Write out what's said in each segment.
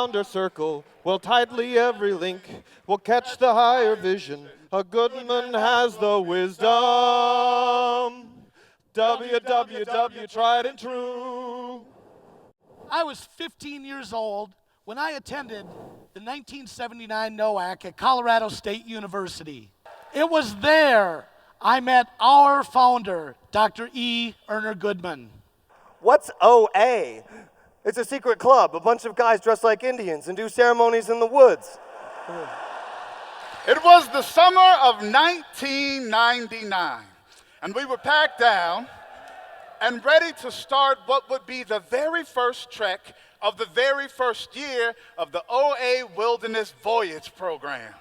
founder circle, well, tightly every link will catch the higher vision. A Goodman has the wisdom. www, tried and true. I was 15 years old when I attended the 1979 NOAC at Colorado State University. It was there I met our founder, Dr. E. Erner Goodman. What's OA? It's a secret club, a bunch of guys dressed like Indians and do ceremonies in the woods. It was the summer of 1999, and we were packed down and ready to start what would be the very first trek of the very first year of the OA Wilderness Voyage program.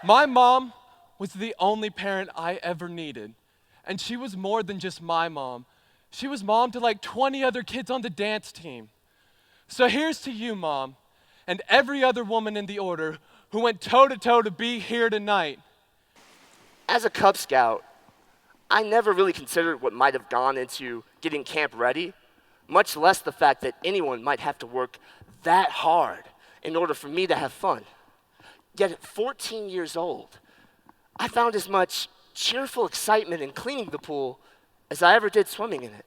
My mom was the only parent I ever needed. And she was more than just my mom. She was mom to like 20 other kids on the dance team. So here's to you, Mom, and every other woman in the order who went toe-to-toe to be here tonight. As a Cub Scout, I never really considered what might have gone into getting camp ready, much less the fact that anyone might have to work that hard in order for me to have fun. Yet at 14 years old, I found as much cheerful excitement in cleaning the pool as I ever did swimming in it.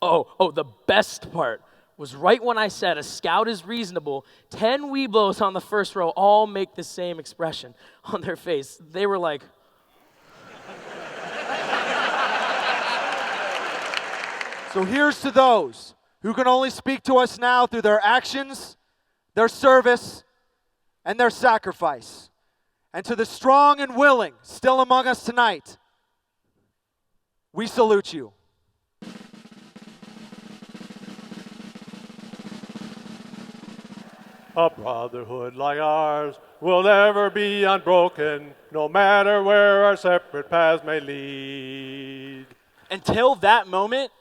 Oh, the best part was right when I said a scout is reasonable, 10 weeblos on the first row all make the same expression on their face. They were like, So here's to those who can only speak to us now through their actions, their service, and their sacrifice. And to the strong and willing still among us tonight, we salute you. A brotherhood like ours will never be unbroken, no matter where our separate paths may lead. Until that moment,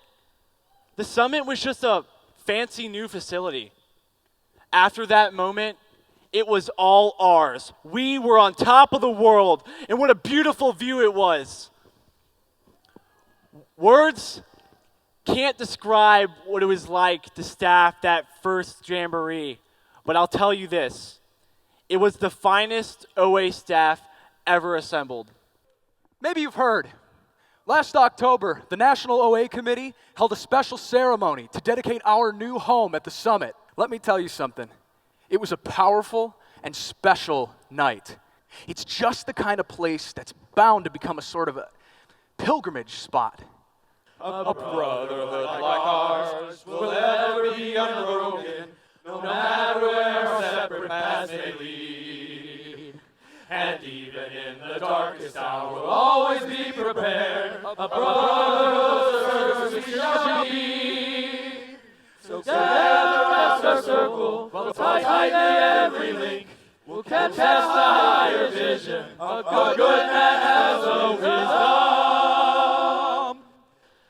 the summit was just a fancy new facility. After that moment, it was all ours. We were on top of the world, and what a beautiful view it was. Words can't describe what it was like to staff that first jamboree, but I'll tell you this. It was the finest OA staff ever assembled. Maybe you've heard. Last October, the National OA Committee held a special ceremony to dedicate our new home at the summit. Let me tell you something. It was a powerful and special night. It's just the kind of place that's bound to become a sort of a pilgrimage spot. A brotherhood like ours will ever be unbroken, no matter where our separate paths may lead. And even in the darkest hour, we'll always be prepared. A brotherhood we shall be. So together as our circle, we'll tighten every link. We'll catch the higher vision. A good man has a wisdom.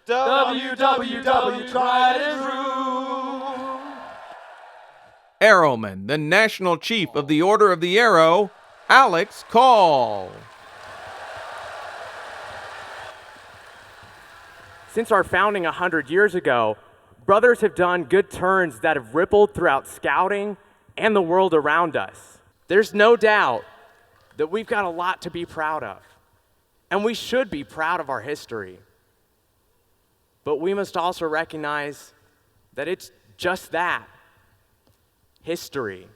www, tried and true. Arrowman, the National Chief of the Order of the Arrow, Alex Call. Since our founding 100 years ago, brothers have done good turns that have rippled throughout scouting and the world around us. There's no doubt that we've got a lot to be proud of, and we should be proud of our history. But we must also recognize that it's just that, history.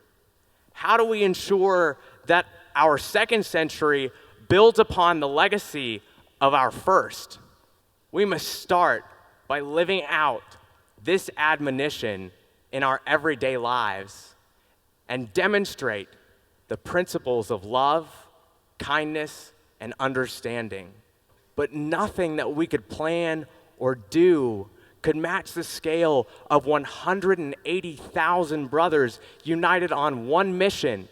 How do we ensure that our second century builds upon the legacy of our first? We must start by living out this admonition in our everyday lives and demonstrate the principles of love, kindness, and understanding. But nothing that we could plan or do could match the scale of 180,000 brothers united on one mission: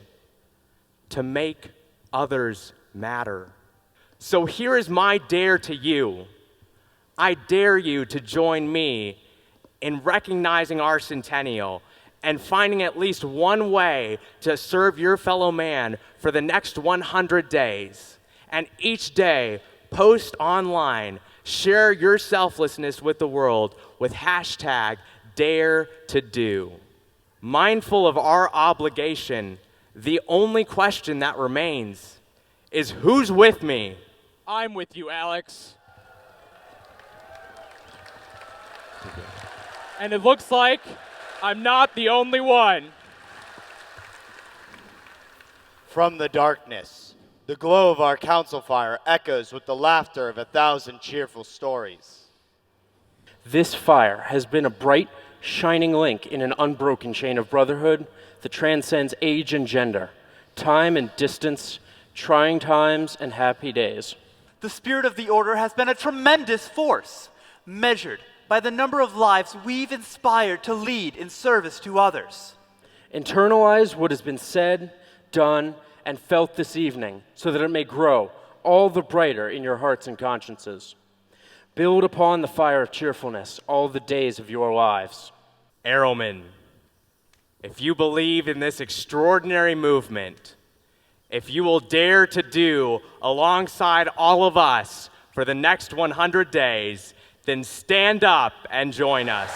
to make others matter. So here is my dare to you. I dare you to join me in recognizing our centennial and finding at least one way to serve your fellow man for the next 100 days. And each day, post online, share your selflessness with the world with #DareToDo. mindful of our obligation, the only question that remains is who's with me? I'm with you, Alex. And it looks like I'm not the only one. From the darkness, the glow of our council fire echoes with the laughter of 1,000 cheerful stories. This fire has been a bright, shining link in an unbroken chain of brotherhood that transcends age and gender, time and distance, trying times and happy days. The spirit of the order has been a tremendous force, measured by the number of lives we've inspired to lead in service to others. Internalize what has been said, done, and felt this evening so that it may grow all the brighter in your hearts and consciences. Build upon the fire of cheerfulness all the days of your lives. Arrowmen, if you believe in this extraordinary movement, if you will dare to do alongside all of us for the next 100 days, then stand up and join us.